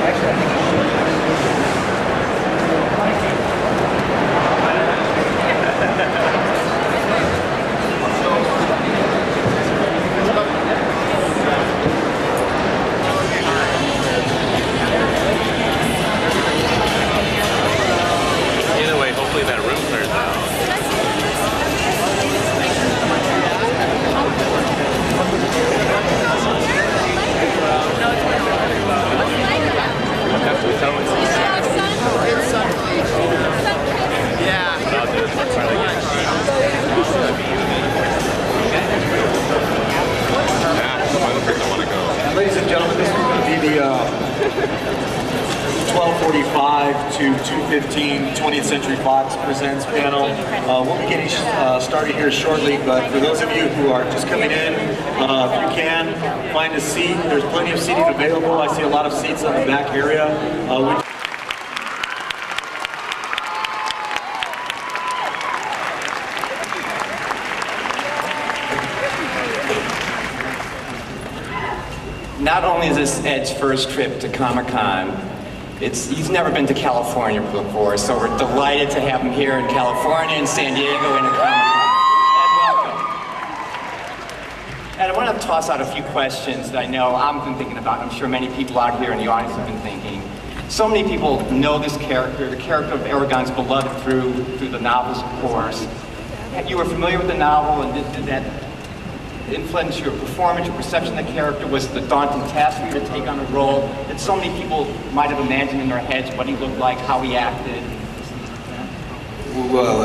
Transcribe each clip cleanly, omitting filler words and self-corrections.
Either way, hopefully that room clears out. Ladies and gentlemen, this is going to be the 12:45 to 2:15 20th Century Fox Presents panel. We'll be getting started here shortly, but for those of you who are just coming in, if you can, find a seat. There's plenty of seating available. I see a lot of seats on the back area. Not only is this Ed's first trip to Comic-Con, he's never been to California before, so we're delighted to have him here in California and San Diego and at Comic-Con. Ed, welcome. Ed, I want to toss out a few questions that I know I've been thinking about. I'm sure many people out here in the audience have been thinking. So many people know this character. The character of Eragon's beloved through the novels, of course. You were familiar with the novel, and did that influence your performance, your perception of the character? Was it the daunting task for you to take on a role that so many people might have imagined in their heads what he looked like, how he acted? Well,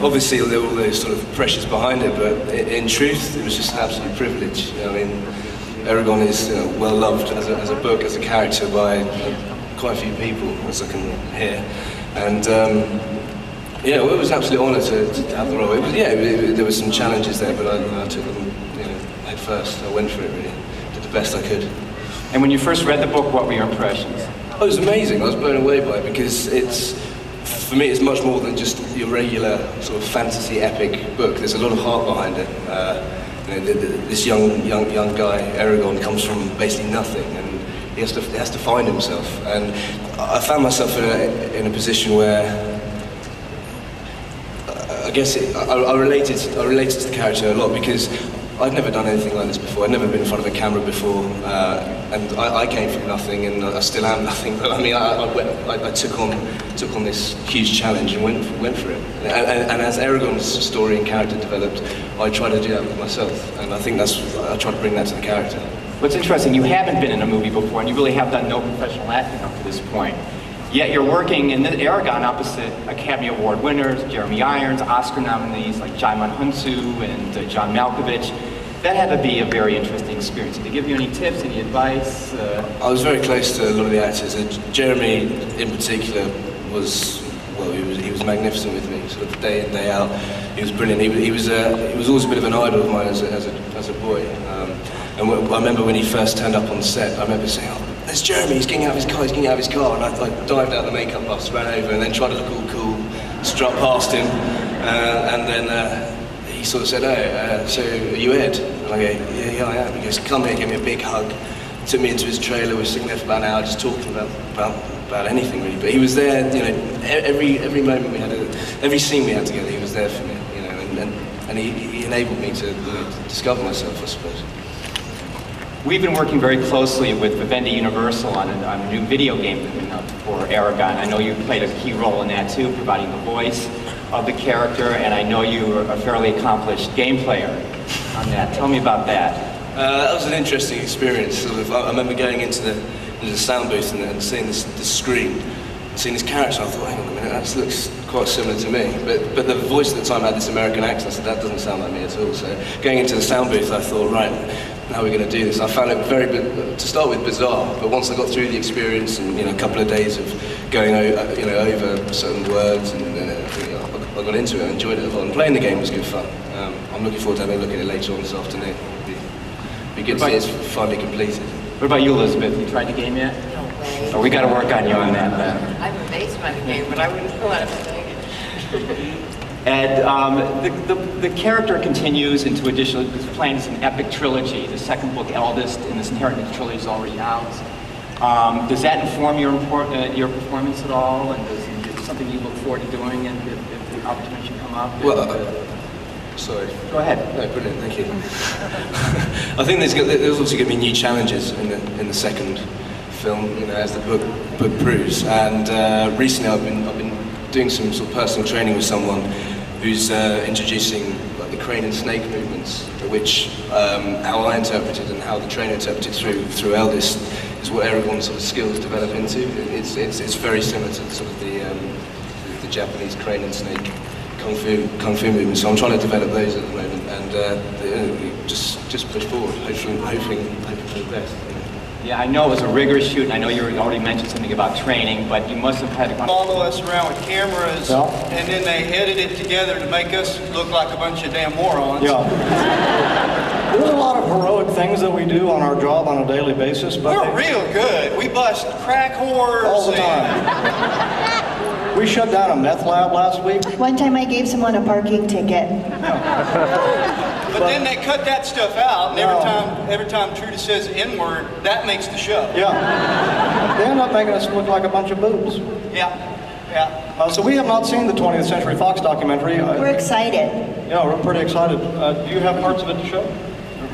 obviously there were all those sort of pressures behind it, but in truth, it was just an absolute privilege. I mean, Eragon is well loved as a book, as a character by quite a few people, as I can hear, and yeah, well, it was an absolute honour to have the role. It was, there were some challenges there, but I took them head first. I went for it, really. Did the best I could. And when you first read the book, what were your impressions? Oh, it was amazing. I was blown away by it because for me, it's much more than just your regular sort of fantasy epic book. There's a lot of heart behind it. This young guy, Eragon, comes from basically nothing, and he has to find himself. And I found myself in a position where I guess I related to the character a lot because I'd never done anything like this before. I'd never been in front of a camera before, and I came from nothing, and I still am nothing. But I mean, I took on this huge challenge and went for it. And as Eragon's story and character developed, I tried to do that with myself, and I think I tried to bring that to the character. What's interesting, you haven't been in a movie before, and you really have done no professional acting up to this point. Yet you're working in Eragon opposite Academy Award winners, Jeremy Irons, Oscar nominees like Djimon Hounsou and John Malkovich. That had to be a very interesting experience. Did they give you any tips, any advice? I was very close to a lot of the actors. Jeremy, in particular, was he was magnificent with me, sort of day in, day out. He was brilliant. He was always a bit of an idol of mine as a boy. And I remember when he first turned up on set, I remember saying, "Oh, there's Jeremy, he's getting out of his car, and I dived out the makeup bus, ran over, and then tried to look all cool, strut past him, and then he sort of said, "Oh, so are you Ed?" And I go, yeah, I am. He goes, "Come here," gave me a big hug, took me into his trailer, we were sitting there for about an hour just talking about anything really, but he was there, every moment we had, every scene we had together, he was there for me, and he enabled me to discover myself, I suppose. We've been working very closely with Vivendi Universal on a new video game coming up for Eragon. I know you played a key role in that too, providing the voice of the character, and I know you are a fairly accomplished game player on that. Tell me about that. That was an interesting experience. Sort of, I remember going into the sound booth and seeing this screen, seeing this character, and I thought, hang on a minute, that looks quite similar to me. But the voice at the time had this American accent, so that doesn't sound like me at all. So going into the sound booth, I thought, right, how are we going to do this? I found it to start with, bizarre, but once I got through the experience and a couple of days of going over certain words, and I got into it, I enjoyed it a lot, and playing the game was good fun. I'm looking forward to having a look at it later on this afternoon. It'd be good to see it's finally completed. What about you, Elizabeth? You tried the game yet? No way. Oh, we got to work on you on that then. I'm amazed by the game, but I wouldn't know how to play it. Ed, the character continues into additional, this plan is an epic trilogy. The second book, Eldest, in this Inheritance trilogy is already out. Does that inform your performance at all? And is it something you look forward to doing if the opportunity should come up? Well, sorry. Go ahead. No, brilliant, thank you. I think there's also going to be new challenges in the second film, you know, as the book proves. And recently I've been doing some sort of personal training with someone who's introducing like the crane and snake movements, which how I interpreted and how the trainer interpreted through Eldest is what Eragon's sort of skills develop into. It's very similar to sort of the Japanese crane and snake kung fu movements. So I'm trying to develop those at the moment, and just push forward, hoping for the best. Yeah, I know it was a rigorous shoot, and I know you already mentioned something about training, but you must have had to follow us around with cameras, Yeah. and then they edited it together to make us look like a bunch of damn morons. Yeah. There's a lot of heroic things that we do on our job on a daily basis, but We're real good. We bust crack whores. all the time. We shut down a meth lab last week. One time I gave someone a parking ticket. But then they cut that stuff out, and every time Trudy says the N-word, that makes the show. Yeah. They end up making us look like a bunch of boobs. Yeah. So we have not seen the 20th Century Fox documentary. We're excited. Yeah, we're pretty excited. Do you have parts of it to show?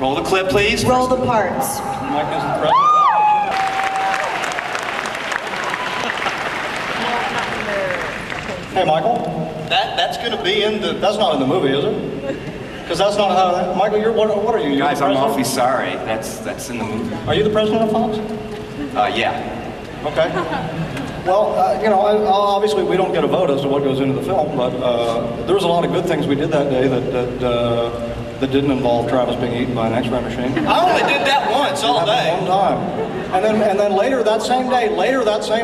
roll the clip, please. Roll the parts. Mike is the president. Hey, Michael. That's going to be in the... That's not in the movie, is it? Because that's not how... Michael, what are you? Guys, the I'm president? awfully sorry. That's in the movie. Are you the president of Fox? Yeah. Okay. Well, you know, obviously we don't get a vote as to what goes into the film, but there was a lot of good things we did that day that didn't involve Travis being eaten by an X-ray machine. I only did that once all day. One time. And then later that same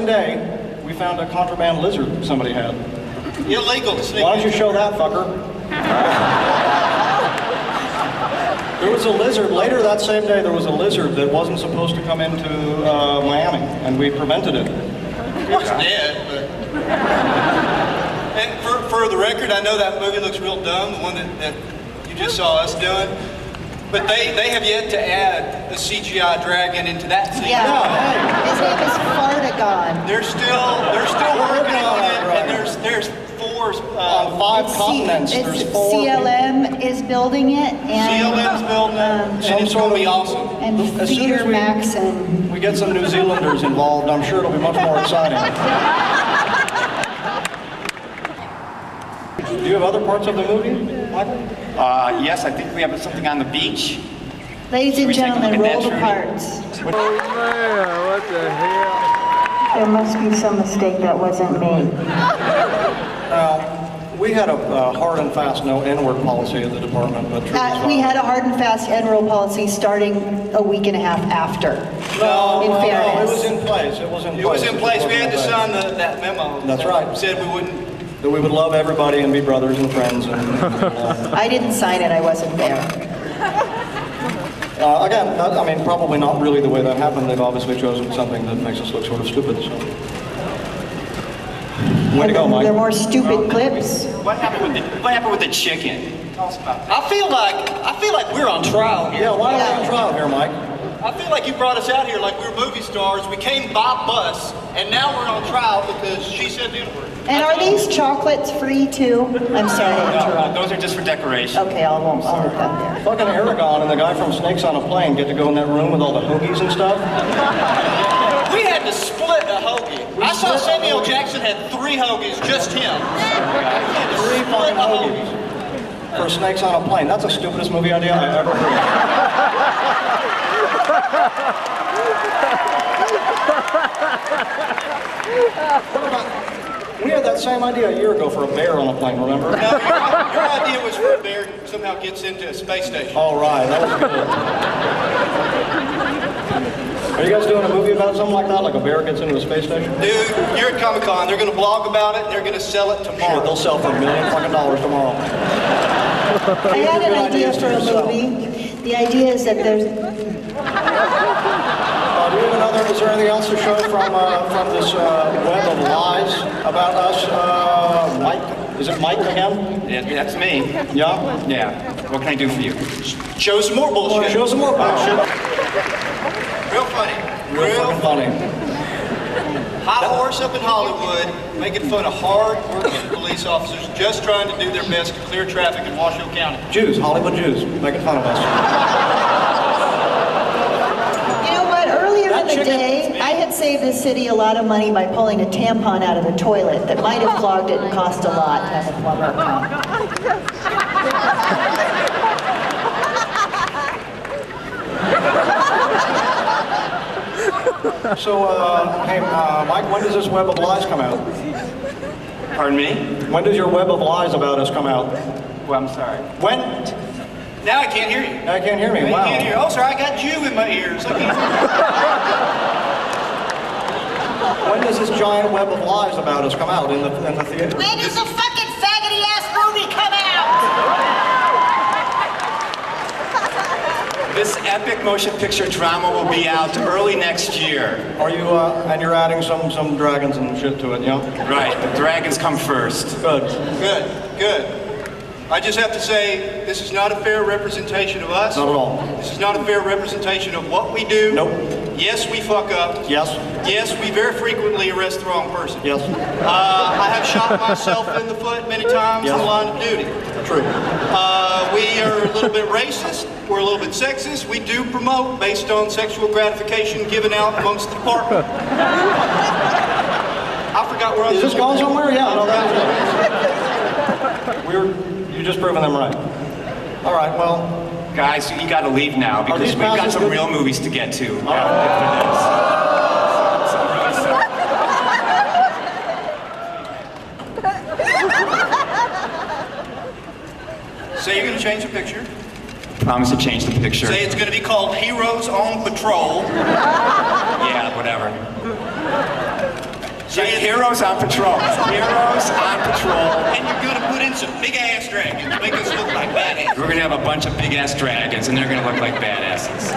day, we found a contraband lizard somebody had. Illegal to sneak Why don't you in. show that, fucker? There was a lizard, later that same day, there was a lizard that wasn't supposed to come into Miami, and we prevented it. It's dead, but... And for the record, I know that movie looks real dumb, the one that you just saw us doing, but they have yet to add a CGI dragon into that scene. Yeah. His name is Fartagon. They're still working on it, and there's four, On 5 continents, there's 4 CLM is building it, and CLM's building it, and Some it's sort going to be of- awesome. and As soon as Peter we- Maxon. We get some New Zealanders involved, I'm sure it'll be much more exciting. Do you have other parts of the movie, Michael? Yes, I think we have something on the beach. Ladies Should and we take a look gentlemen, at roll that, the Trudy? parts. Oh man, what the hell? There must be some mistake that wasn't me. We had a hard and fast no N-word policy at the department, but We had a hard and fast enroll policy starting a week and a half after. No, in it fairness. was in place. It was in place. It was in place. We had to wasn't sign in that memo. That's that right. Said we wouldn't. that we would love everybody and be brothers and friends. I didn't sign it, I wasn't there. Again, I mean, probably not really the way that happened. They've obviously chosen something that makes us look sort of stupid. So. Way to go, Mike. There are more stupid clips. What happened with the chicken? Tell us about that. I feel like we're on trial here. Yeah, why are we on trial here, Mike? I feel like you brought us out here like we're movie stars. We came by bus, and now we're on trial because she said the N-word. And are these chocolates free too? I'm sorry to interrupt. Those are just for decoration. Okay, I'll look up there. Fucking Aragon and the guy from Snakes on a Plane get to go in that room with all the hoagies and stuff. We had to split a hoagie. I saw Samuel Jackson had 3 hoagies, just him. We had to 3 split fucking a hoagies for Snakes on a Plane. That's the stupidest movie idea I've ever heard. We had that same idea a year ago for a bear on a plane, remember? No, your idea was for a bear somehow gets into a space station. All right, that was good. Are you guys doing a movie about something like that, like a bear gets into a space station? Dude, you're at Comic-Con. They're going to blog about it, and they're going to sell it Shit, tomorrow. they'll sell for $1 million tomorrow. I had an idea for a movie. The idea is that there's... Do you have another, is there anything else to show from this web of lies about us? Mike, is it Mike again? Yeah, that's me. Yeah? Yeah. What can I do for you? Show some more bullshit. Show some more bullshit. Real funny. Real fucking funny. High horse up in Hollywood, making fun of hard-working police officers just trying to do their best to clear traffic in Washoe County. Jews, Hollywood Jews, making fun of us. You know what? Earlier in the day, I had saved the city a lot of money by pulling a tampon out of the toilet that might have clogged it and cost a lot to have a plumber come. So, hey, Mike, when does this web of lies come out? Pardon me? When does your web of lies about us come out? Well, I'm sorry. When? Now I can't hear you. Now I can't hear me. Now Wow. you can't hear. Oh, sorry, I got Jew in my ears. I can't hear. When does this giant web of lies about us come out in the theater? When does the fucking faggoty-ass movie come out? This epic motion picture drama will be out early next year. Are you, and you're adding some dragons and shit to it, yeah? Right, the dragons come first. Good. Good, good. I just have to say, this is not a fair representation of us. Not at all. This is not a fair representation of what we do. Nope. Yes, we fuck up. Yes. Yes, we very frequently arrest the wrong person. Yes. I have shot myself in the foot many times Yes. in the line of duty. True. We are a little bit racist. We're a little bit sexist. We do promote based on sexual gratification given out amongst the department. I forgot where I was. Is this going somewhere? Yeah. No, you just proven them right. All right, well. Guys, you gotta leave now because these we've got passes some good? real movies to get to All after this. Say you're going to change the picture. Promise to change the picture. Say it's going to be called Heroes on Patrol. Yeah, whatever. Say it's Heroes on Patrol. Heroes on Patrol. And you're going to put in some big-ass dragons to make us look like badasses. We're gonna have a bunch of big-ass dragons, and they're gonna look like badasses.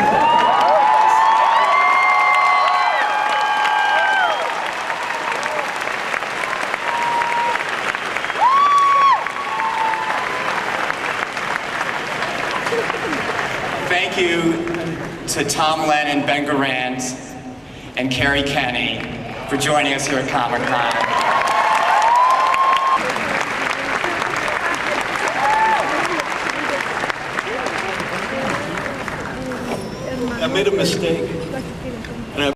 Thank you to Tom Lennon, Ben Garant, and Carrie Kenny for joining us here at Comic-Con. I made a mistake.